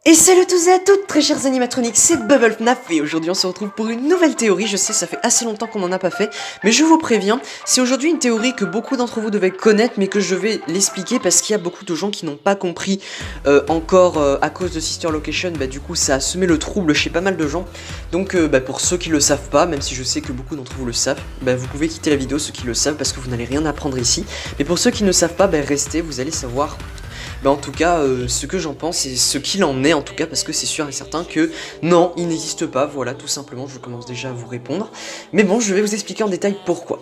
Et salut à tous et à toutes, très chers animatroniques, c'est Bubble FNAF et aujourd'hui on se retrouve pour une nouvelle théorie. Je sais, ça fait assez longtemps qu'on n'en a pas fait, mais je vous préviens, c'est aujourd'hui une théorie que beaucoup d'entre vous devaient connaître, mais que je vais l'expliquer parce qu'il y a beaucoup de gens qui n'ont pas compris encore à cause de Sister Location. Du coup ça a semé le trouble chez pas mal de gens. Donc pour ceux qui le savent pas, même si je sais que beaucoup d'entre vous le savent, vous pouvez quitter la vidéo, ceux qui le savent, parce que vous n'allez rien apprendre ici. Mais pour ceux qui ne savent pas, restez, vous allez savoir. En tout cas, ce que j'en pense et ce qu'il en est en tout cas, parce que c'est sûr et certain que non, il n'existe pas, voilà, tout simplement, je commence déjà à vous répondre. Mais bon, je vais vous expliquer en détail pourquoi.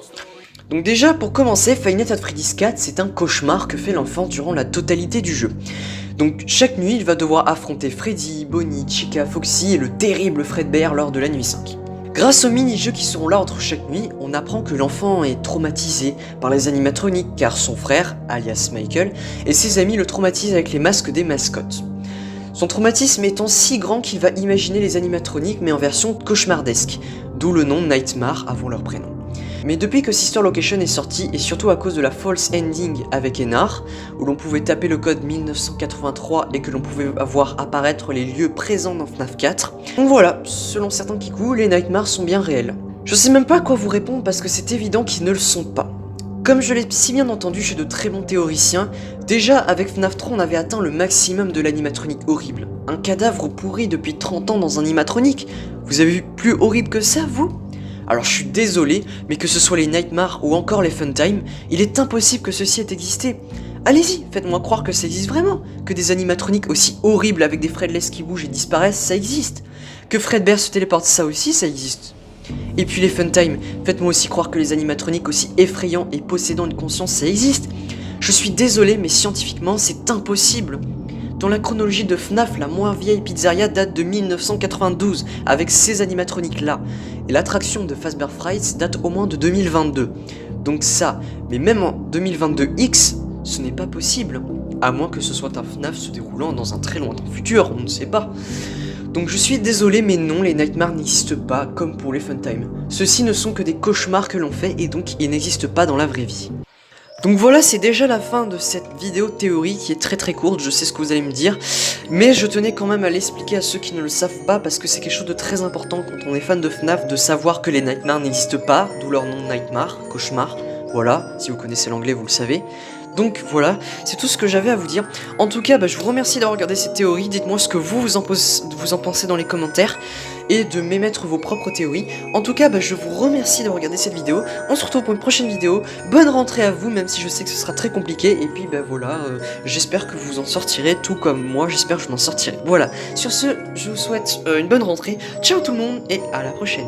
Donc déjà, pour commencer, Five Nights at Freddy's 4, c'est un cauchemar que fait l'enfant durant la totalité du jeu. Donc chaque nuit, il va devoir affronter Freddy, Bonnie, Chica, Foxy et le terrible Fredbear lors de la nuit 5. Grâce aux mini-jeux qui seront là entre chaque nuit, on apprend que l'enfant est traumatisé par les animatroniques car son frère, alias Michael, et ses amis le traumatisent avec les masques des mascottes. Son traumatisme étant si grand qu'il va imaginer les animatroniques mais en version cauchemardesque, d'où le nom Nightmare avant leur prénom. Mais depuis que Sister Location est sorti, et surtout à cause de la false ending avec Enar, où l'on pouvait taper le code 1983 et que l'on pouvait voir apparaître les lieux présents dans FNAF 4, donc voilà, selon certains Kikou, les Nightmares sont bien réels. Je sais même pas à quoi vous répondre parce que c'est évident qu'ils ne le sont pas. Comme je l'ai si bien entendu chez de très bons théoriciens, déjà avec FNAF 3 on avait atteint le maximum de l'animatronique horrible. Un cadavre pourri depuis 30 ans dans un animatronique. Vous avez vu plus horrible que ça, vous ? Alors je suis désolé, mais que ce soit les Nightmares ou encore les Funtime, il est impossible que ceci ait existé. Allez-y, faites-moi croire que ça existe vraiment, que des animatroniques aussi horribles avec des Fredless qui bougent et disparaissent, ça existe. Que Fredbear se téléporte, ça aussi, ça existe. Et puis les Funtime, faites-moi aussi croire que les animatroniques aussi effrayants et possédant une conscience, ça existe. Je suis désolé, mais scientifiquement, c'est impossible. Dans la chronologie de FNAF, la moins vieille pizzeria date de 1992, avec ces animatroniques-là. Et l'attraction de Fazbear Frights date au moins de 2022. Donc ça, mais même en 2022X, ce n'est pas possible. À moins que ce soit un FNAF se déroulant dans un très lointain futur, on ne sait pas. Donc je suis désolé, mais non, les Nightmares n'existent pas, comme pour les Funtime. Ceux-ci ne sont que des cauchemars que l'on fait, et donc ils n'existent pas dans la vraie vie. Donc voilà, c'est déjà la fin de cette vidéo théorie qui est très courte, je sais ce que vous allez me dire, mais je tenais quand même à l'expliquer à ceux qui ne le savent pas parce que c'est quelque chose de très important quand on est fan de FNAF de savoir que les Nightmares n'existent pas, d'où leur nom Nightmare, cauchemar, voilà, si vous connaissez l'anglais vous le savez. Donc voilà, c'est tout ce que j'avais à vous dire. En tout cas, je vous remercie d'avoir regardé cette théorie, dites-moi ce que vous en pensez dans les commentaires et de m'émettre vos propres théories. En tout cas, je vous remercie d'avoir regardé cette vidéo. On se retrouve pour une prochaine vidéo. Bonne rentrée à vous, même si je sais que ce sera très compliqué. Et puis voilà, j'espère que vous en sortirez tout comme moi, j'espère que je m'en sortirai. Voilà, sur ce, je vous souhaite une bonne rentrée. Ciao tout le monde et à la prochaine.